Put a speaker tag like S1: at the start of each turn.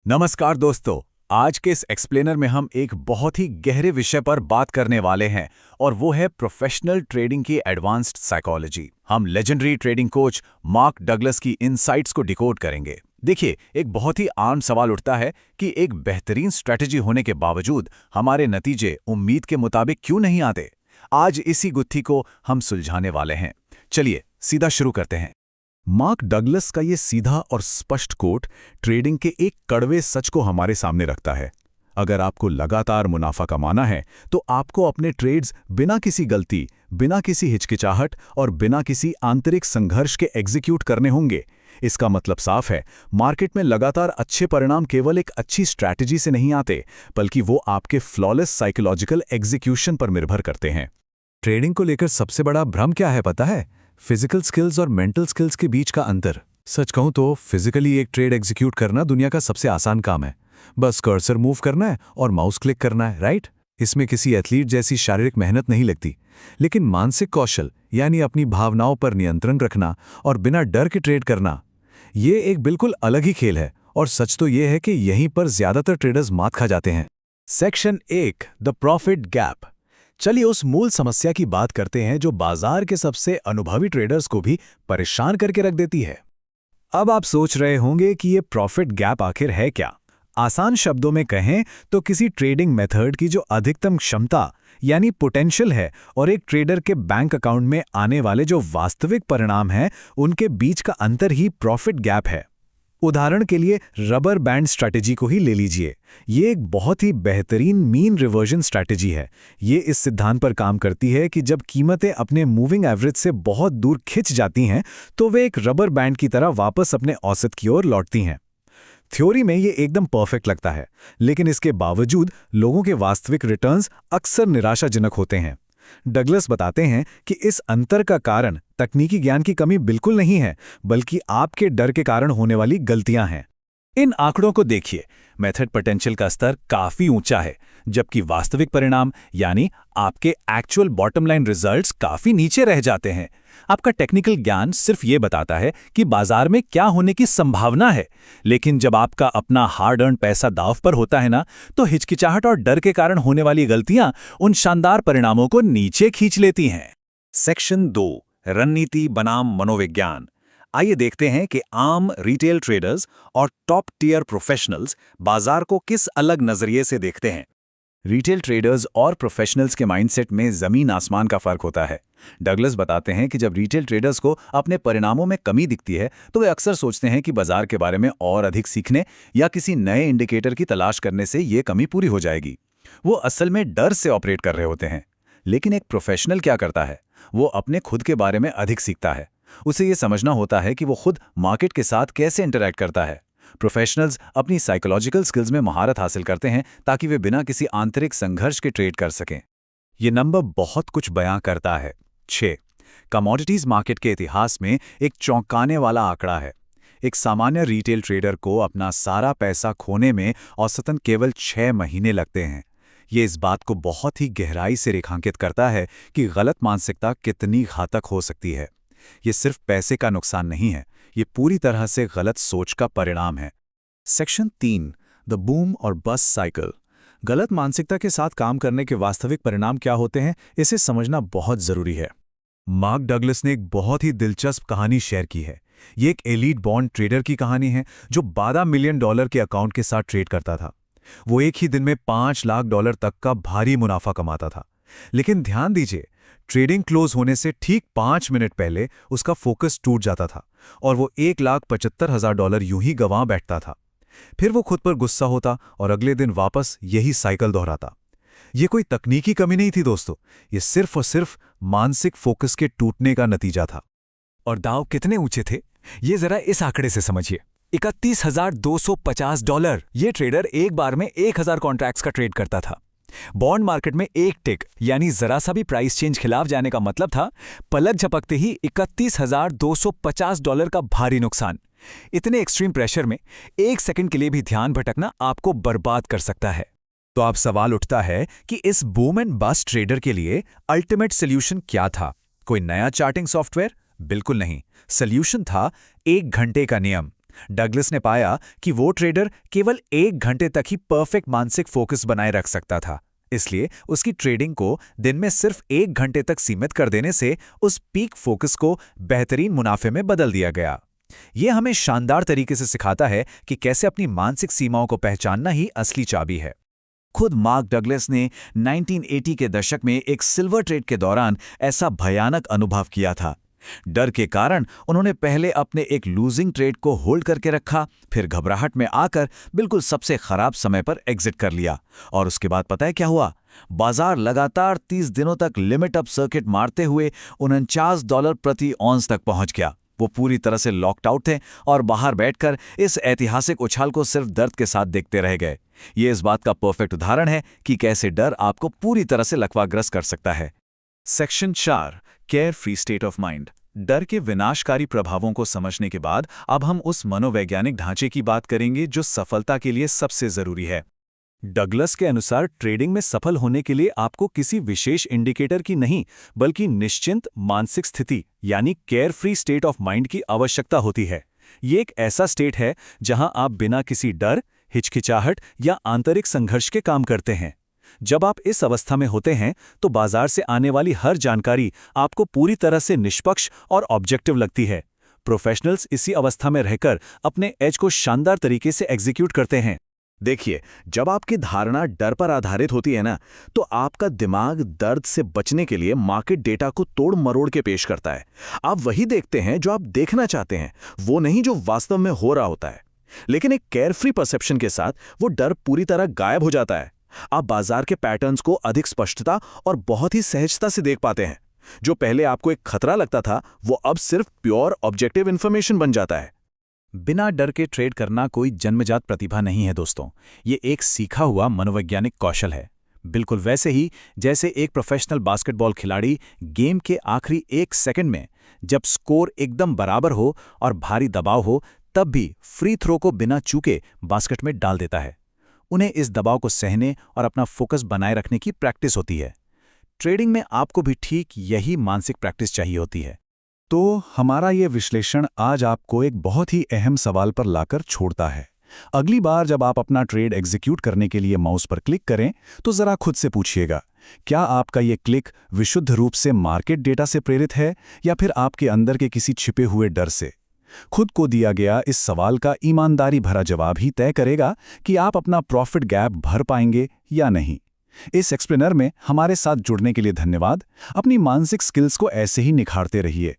S1: नमस्कार दोस्तों। आज के इस एक्सप्लेनर में हम एक बहुत ही गहरे विषय पर बात करने वाले हैं और वो है प्रोफेशनल ट्रेडिंग की एडवांस्ड साइकोलॉजी। हम legendary trading coach mark Douglas की इनसाइट्स को डिकोड करेंगे। देखिए, एक बहुत ही आम सवाल उठता है कि एक बेहतरीन स्ट्रेटजी होने के बावजूद हमारे नतीजे उम्मीद के मुताबिक क्यों नहीं आते। आज इसी गुत्थी को हम सुलझाने वाले हैं। चलिए सीधा शुरू करते हैं। मार्क डगलस का ये सीधा और स्पष्ट कोट ट्रेडिंग के एक कड़वे सच को हमारे सामने रखता है। अगर आपको लगातार मुनाफा कमाना है तो आपको अपने ट्रेड्स बिना किसी गलती, बिना किसी हिचकिचाहट और बिना किसी आंतरिक संघर्ष के एग्जीक्यूट करने होंगे। इसका मतलब साफ है, मार्केट में लगातार अच्छे परिणाम केवल एक अच्छी स्ट्रैटेजी से नहीं आते, बल्कि वो आपके फ्लॉलेस साइकोलॉजिकल एग्जीक्यूशन पर निर्भर करते हैं। ट्रेडिंग को लेकर सबसे बड़ा भ्रम क्या है पता है? फिजिकल स्किल्स और मेंटल स्किल्स के बीच का अंतर। सच कहूं तो फिजिकली एक ट्रेड एग्जीक्यूट करना दुनिया का सबसे आसान काम है। बस कर्सर मूव करना है और माउस क्लिक करना है, राइट? इसमें किसी एथलीट जैसी शारीरिक मेहनत नहीं लगती। लेकिन मानसिक कौशल यानी अपनी भावनाओं पर नियंत्रण रखना और बिना डर के ट्रेड करना, ये एक बिल्कुल अलग ही खेल है। और सच तो ये है कि यहीं पर ज्यादातर ट्रेडर्स मात खा जाते हैं। Section 1, the profit gap. चलिए उस मूल समस्या की बात करते हैं जो बाजार के सबसे अनुभवी ट्रेडर्स को भी परेशान करके रख देती है। अब आप सोच रहे होंगे कि ये प्रॉफिट गैप आखिर है क्या? आसान शब्दों में कहें तो किसी ट्रेडिंग मेथड की जो अधिकतम क्षमता यानी पोटेंशियल है और एक ट्रेडर के बैंक अकाउंट में आने वाले जो वास्तविक परिणाम हैं, उनके बीच का अंतर ही प्रॉफिट गैप है। उदाहरण के लिए रबर बैंड स्ट्रैटेजी को ही ले लीजिए। ये एक बहुत ही बेहतरीन मीन रिवर्जन स्ट्रैटेजी है। ये इस सिद्धांत पर काम करती है कि जब कीमतें अपने मूविंग एवरेज से बहुत दूर खिंच जाती हैं तो वे एक रबर बैंड की तरह वापस अपने औसत की ओर लौटती हैं। थ्योरी में ये एकदम परफेक्ट लगता है, लेकिन इसके बावजूद लोगों के वास्तविक रिटर्न्स अक्सर निराशाजनक होते हैं। डगलस बताते हैं कि इस अंतर का कारण तकनीकी ज्ञान की कमी बिल्कुल नहीं है, बल्कि आपके डर के कारण होने वाली गलतियां हैं। इन आंकड़ों को देखिए, मेथड पोटेंशियल का स्तर काफी ऊंचा है, जबकि वास्तविक परिणाम यानी आपके एक्चुअल बॉटम लाइन रिजल्ट्स काफी नीचे रह जाते हैं। आपका टेक्निकल ज्ञान सिर्फ ये बताता है कि बाजार में क्या होने की संभावना है, लेकिन जब आपका अपना हार्ड अर्न पैसा दांव पर होता है ना, तो हिचकिचाहट और डर के कारण होने वाली गलतियां उन शानदार परिणामों को नीचे खींच लेती हैं। सेक्शन 2, रणनीति बनाम मनोविज्ञान। आइए देखते हैं कि आम रिटेल ट्रेडर्स और टॉप टियर प्रोफेशनल्स बाजार को किस अलग नजरिए से देखते हैं। रिटेल ट्रेडर्स और प्रोफेशनल्स के माइंडसेट में जमीन आसमान का फर्क होता है। डगलस बताते हैं कि जब रिटेल ट्रेडर्स को अपने परिणामों में कमी दिखती है तो वे अक्सर सोचते हैं कि बाजार के बारे में और अधिक सीखने या किसी नए इंडिकेटर की तलाश करने से ये कमी पूरी हो जाएगी। वो असल में डर से ऑपरेट कर रहे होते हैं। लेकिन एक प्रोफेशनल क्या करता है? वो अपने खुद के बारे में अधिक सीखता है। उसे ये समझना होता है कि वो खुद मार्केट के साथ कैसे इंटरैक्ट करता है। प्रोफेशनल्स अपनी साइकोलॉजिकल स्किल्स में महारत हासिल करते हैं ताकि वे बिना किसी आंतरिक संघर्ष के ट्रेड कर सकें। ये नंबर बहुत कुछ बयां करता है। 6, कमोडिटीज मार्केट के इतिहास में एक चौंकाने वाला आंकड़ा है। एक सामान्य रिटेल ट्रेडर को अपना सारा पैसा खोने में औसतन केवल 6 महीने लगते हैं। ये इस बात को बहुत ही गहराई से रेखांकित करता है कि गलत मानसिकता कितनी घातक हो सकती है। ये सिर्फ पैसे का नुकसान नहीं है, ये पूरी तरह से गलत सोच का परिणाम है। सेक्शन 3, द बूम और बस्ट साइकिल। गलत मानसिकता के साथ काम करने के वास्तविक परिणाम क्या होते हैं, इसे समझना बहुत जरूरी है। मार्क डगलस ने एक बहुत ही दिलचस्प कहानी शेयर की है। ये एक एलीट बॉन्ड ट्रेडर की कहानी है जो $12 मिलियन के अकाउंट के साथ ट्रेड करता था। वो एक ही दिन में $5 लाख तक का भारी मुनाफा कमाता था। लेकिन ध्यान दीजिए, ट्रेडिंग क्लोज होने से ठीक 5 मिनट पहले उसका फोकस टूट जाता था और वो $1,75,000 यूं ही गंवा बैठता था। फिर वो खुद पर गुस्सा होता और अगले दिन वापस यही साइकिल दोहराता। ये कोई तकनीकी कमी नहीं थी दोस्तों, ये सिर्फ और सिर्फ मानसिक फोकस के टूटने का नतीजा था। और दांव कितने ऊंचे थे, ये जरा इस आंकड़े से समझिए। $31,250। ये ट्रेडर एक बार में 1,000 कॉन्ट्रैक्ट्स का ट्रेड करता था। बॉन्ड मार्केट में एक टिक यानी जरा सा भी प्राइस चेंज खिलाफ जाने का मतलब था पलक झपकते ही $31,250 का भारी नुकसान। इतने एक्सट्रीम प्रेशर में 1 सेकंड के लिए भी ध्यान भटकना आपको बर्बाद कर सकता है। तो अब सवाल उठता है कि इस बूम एंड बस्ट ट्रेडर के लिए अल्टीमेट सोल्यूशन क्या था? कोई नया चार्टिंग सॉफ्टवेयर? बिल्कुल नहीं। सोल्यूशन था 1 घंटे का नियम। डगलस ने पाया कि वो ट्रेडर केवल 1 घंटे तक ही परफेक्ट मानसिक फोकस बनाए रख सकता था। इसलिए उसकी ट्रेडिंग को दिन में सिर्फ 1 घंटे तक सीमित कर देने से उस पीक फोकस को बेहतरीन मुनाफे में बदल दिया गया। ये हमें शानदार तरीके से सिखाता है कि कैसे अपनी मानसिक सीमाओं को पहचानना ही असली चाबी है। खुद मार्क डगलस ने 1980 के दशक में एक सिल्वर ट्रेड के दौरान ऐसा भयानक अनुभव किया था। डर के कारण उन्होंने पहले अपने एक लूजिंग ट्रेड को होल्ड करके रखा, फिर घबराहट में आकर बिल्कुल सबसे खराब समय पर एग्जिट कर लिया। और उसके बाद पता है क्या हुआ? बाजार लगातार 30 दिनों तक लिमिट अप सर्किट मारते हुए $49 प्रति ऑन्स तक पहुंच गया। वो पूरी तरह से लॉक्ड आउट थे और बाहर बैठकर इस ऐतिहासिक उछाल को सिर्फ दर्द के साथ देखते रह गए। ये इस बात का परफेक्ट उदाहरण है कि कैसे डर आपको पूरी तरह से लकवाग्रस्त कर सकता है। Section 4, care free state of mind. डर के विनाशकारी प्रभावों को समझने के बाद अब हम उस मनोवैज्ञानिक ढांचे की बात करेंगे जो सफलता के लिए सबसे जरूरी है। डगलस के अनुसार ट्रेडिंग में सफल होने के लिए आपको किसी विशेष इंडिकेटर की नहीं, बल्कि निश्चिंत मानसिक स्थिति यानी care free state of mind की आवश्यकता होती है। ये एक ऐसा स्टेट है जहां आप बिना किसी डर, हिचकिचाहट या आंतरिक संघर्ष के काम करते हैं। जब आप इस अवस्था में होते हैं तो बाजार से आने वाली हर जानकारी आपको पूरी तरह से निष्पक्ष और ऑब्जेक्टिव लगती है। प्रोफेशनल्स इसी अवस्था में रहकर अपने एज को शानदार तरीके से एग्जीक्यूट करते हैं। देखिए, जब आपकी धारणा डर पर आधारित होती है ना, तो आपका दिमाग दर्द से बचने के लिए मार्केट डेटा को तोड़ मरोड़ के पेश करता है। आप वही देखते हैं जो आप देखना चाहते हैं, वो नहीं जो वास्तव में हो रहा होता है। लेकिन एक केयरफ्री परसेप्शन के साथ वो डर पूरी तरह गायब हो जाता है। आप बाजार के पैटर्न्स को अधिक स्पष्टता और बहुत ही सहजता से देख पाते हैं। जो पहले आपको एक खतरा लगता था, वो अब सिर्फ प्योर ऑब्जेक्टिव इंफॉर्मेशन बन जाता है। बिना डर के ट्रेड करना कोई जन्मजात प्रतिभा नहीं है दोस्तों, ये एक सीखा हुआ मनोवैज्ञानिक कौशल है। बिल्कुल वैसे ही जैसे एक प्रोफेशनल बास्केटबॉल खिलाड़ी गेम के आखिरी 1 सेकंड में जब स्कोर एकदम बराबर हो और भारी दबाव हो, तब भी फ्री थ्रो को बिना चूके बास्केट में डाल देता है। उन्हें इस दबाव को सहने और अपना फोकस बनाए रखने की प्रैक्टिस होती है। ट्रेडिंग में आपको भी ठीक यही मानसिक प्रैक्टिस चाहिए होती है। तो हमारा ये विश्लेषण आज आपको एक बहुत ही अहम सवाल पर लाकर छोड़ता है। अगली बार जब आप अपना ट्रेड एग्जीक्यूट करने के लिए माउस पर क्लिक करें, तो जरा खुद से पूछिएगा, क्या आपका ये क्लिक विशुद्ध रूप से मार्केट डेटा से प्रेरित है या फिर आपके अंदर के किसी छिपे हुए डर से? खुद को दिया गया इस सवाल का ईमानदारी भरा जवाब ही तय करेगा कि आप अपना प्रॉफिट गैप भर पाएंगे या नहीं। इस एक्सप्लेनर में हमारे साथ जुड़ने के लिए धन्यवाद। अपनी मानसिक स्किल्स को ऐसे ही निखारते रहिए।